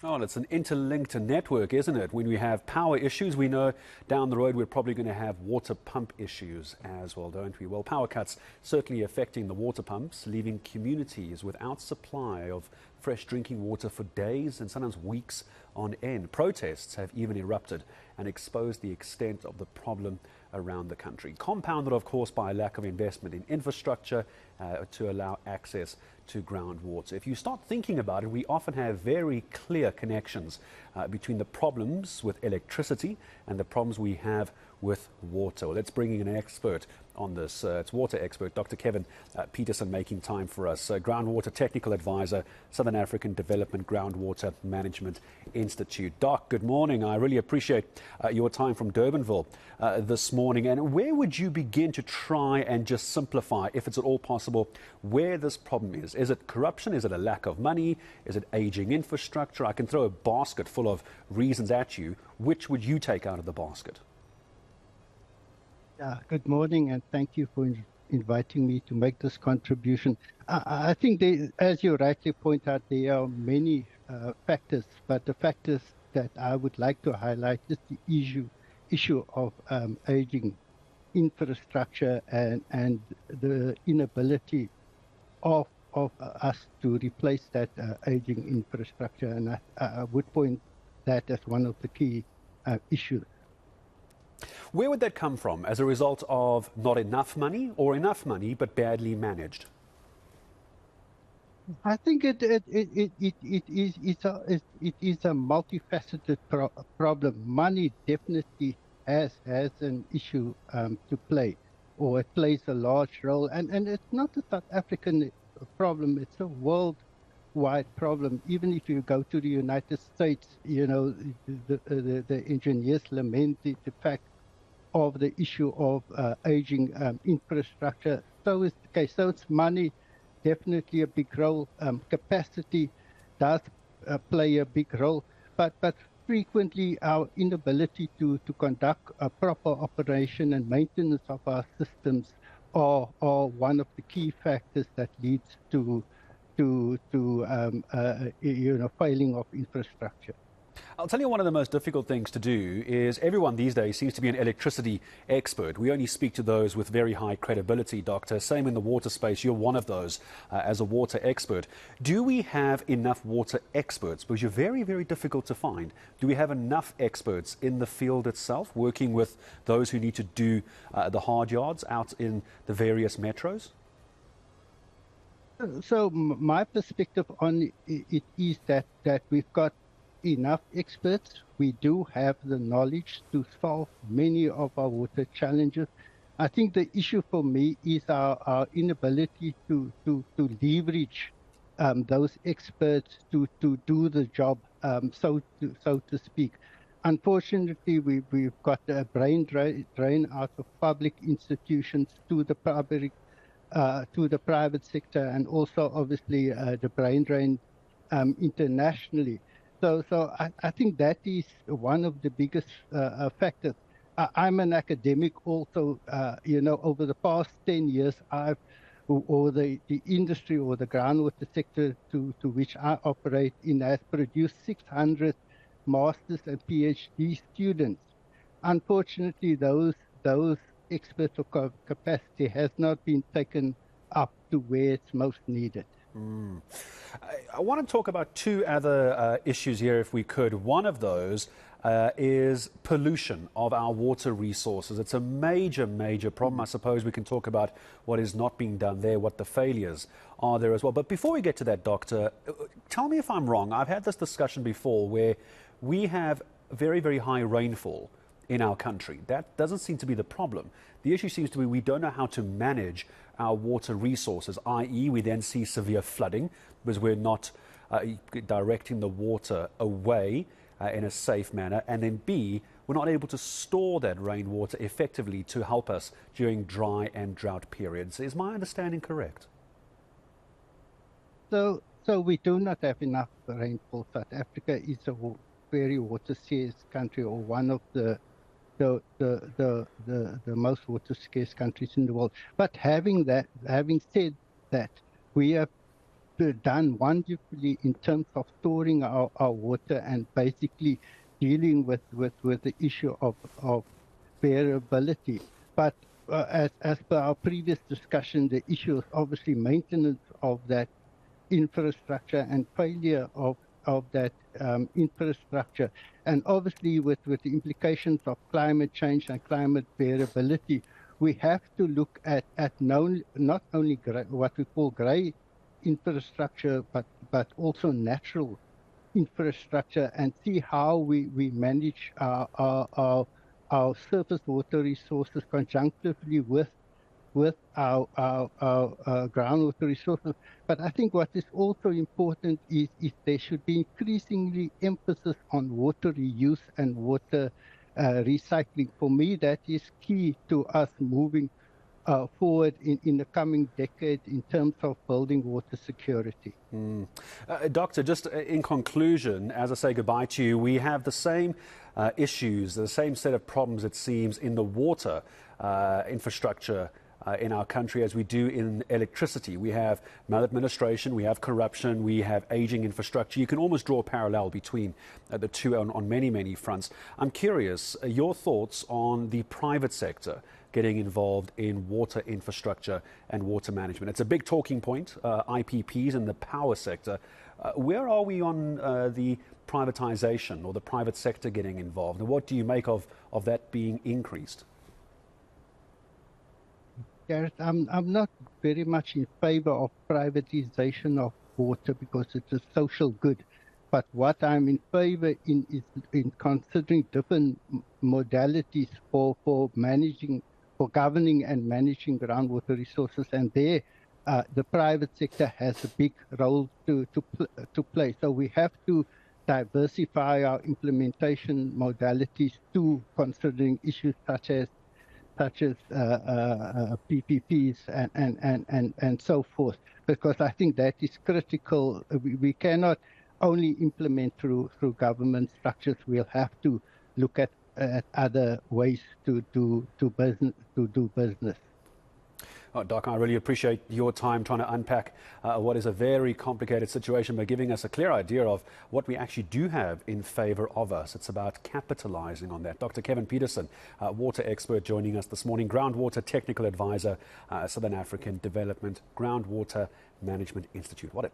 Oh, and it's an interlinked network, isn't it? When we have power issues, we know down the road we're probably going to have water pump issues as well, don't we? Well, power cuts certainly affecting the water pumps, leaving communities without supply of fresh drinking water for days and sometimes weeks on end. Protests have even erupted and exposed the extent of the problem around the country. Compounded, of course, by a lack of investment in infrastructure to allow access to groundwater. If you start thinking about it, we often have very clear connections between the problems with electricity and the problems we have with water. Well, let's bring in an expert on this. It's water expert Dr. Kevin Pietersen making time for us. Groundwater Technical Advisor, Southern African Development Groundwater Management Institute. Doc, good morning. I really appreciate your time from Durbanville this morning. And where would you begin to try and just simplify, if it's at all possible, where this problem is? Is it corruption? Is it a lack of money? Is it aging infrastructure? I can throw a basket full of reasons at you. Which would you take out of the basket? Good morning, and thank you for inviting me to make this contribution. I think, as you rightly point out, there are many factors, but the factors that I would like to highlight is the issue of aging infrastructure and the inability of us to replace that aging infrastructure, and I would point that as one of the key issues. Where would that come from? As a result of not enough money, or enough money but badly managed? I think it is a multifaceted problem. Money definitely has an issue to play, or it plays a large role. And it's not a South African problem; it's a worldwide problem. Even if you go to the United States, you know, the engineers lament the fact of the issue of aging infrastructure. So is the case. So it's money, definitely a big role. Capacity does play a big role, but frequently our inability to conduct a proper operation and maintenance of our systems are one of the key factors that leads to failing of infrastructure. I'll tell you, one of the most difficult things to do is everyone these days seems to be an electricity expert. We only speak to those with very high credibility, Doctor. Same in the water space. You're one of those as a water expert. Do we have enough water experts? Because you're very, very difficult to find. Do we have enough experts in the field itself, working with those who need to do the hard yards out in the various metros? So my perspective on it is that we've got enough experts. We do have the knowledge to solve many of our water challenges. I think the issue for me is our inability to leverage those experts to do the job, so to speak. Unfortunately, we've got a brain drain out of public institutions to the private sector, and also obviously the brain drain internationally. So I think that is one of the biggest factors. I'm an academic also. Over the past 10 years, the industry or the groundwater sector to which I operate in has produced 600 masters and PhD students. Unfortunately, those experts or capacity has not been taken up to where it's most needed. I want to talk about two other issues here, if we could. One of those is pollution of our water resources. It's a major, major problem. I suppose we can talk about what is not being done there, what the failures are there as well. But before we get to that, Doctor, tell me if I'm wrong. I've had this discussion before where we have very, very high rainfall in our country. That doesn't seem to be the problem. The issue seems to be we don't know how to manage our water resources, i.e. we then see severe flooding because we're not directing the water away in a safe manner, and then B, we're not able to store that rainwater effectively to help us during dry and drought periods. Is my understanding correct? So we do not have enough rainfall. South Africa is a very water scarce country, or one of the most water scarce countries in the world. But having said that, we have done wonderfully in terms of storing our water and basically dealing with the issue of variability. But as per our previous discussion, the issue is obviously maintenance of that infrastructure and failure of that infrastructure. And obviously with the implications of climate change and climate variability, we have to look at not only what we call grey infrastructure, but also natural infrastructure, and see how we manage our surface water resources conjunctively with our groundwater resources. But I think what is also important is there should be increasingly emphasis on water reuse and water recycling. For me, that is key to us moving forward in the coming decade in terms of building water security. Doctor, just in conclusion, as I say goodbye to you, we have the same issues, the same set of problems, it seems, in the water infrastructure in our country as we do in electricity. We have maladministration, we have corruption, we have aging infrastructure. You can almost draw a parallel between the two on many, many fronts. I'm curious, your thoughts on the private sector getting involved in water infrastructure and water management. It's a big talking point, IPPs and the power sector. Where are we on the privatization or the private sector getting involved? And what do you make of that being increased? Gareth, I'm not very much in favor of privatization of water because it's a social good. But what I'm in favor is in considering different modalities for governing and managing groundwater resources, and there the private sector has a big role to play. So we have to diversify our implementation modalities to considering issues such as PPPs and so forth, because I think that is critical. We cannot only implement through government structures. We'll have to look at other ways to do business. Oh, Doc, I really appreciate your time trying to unpack what is a very complicated situation by giving us a clear idea of what we actually do have in favor of us. It's about capitalizing on that. Dr. Kevin Pietersen, water expert, joining us this morning, groundwater technical advisor, Southern African Development Groundwater Management Institute. What a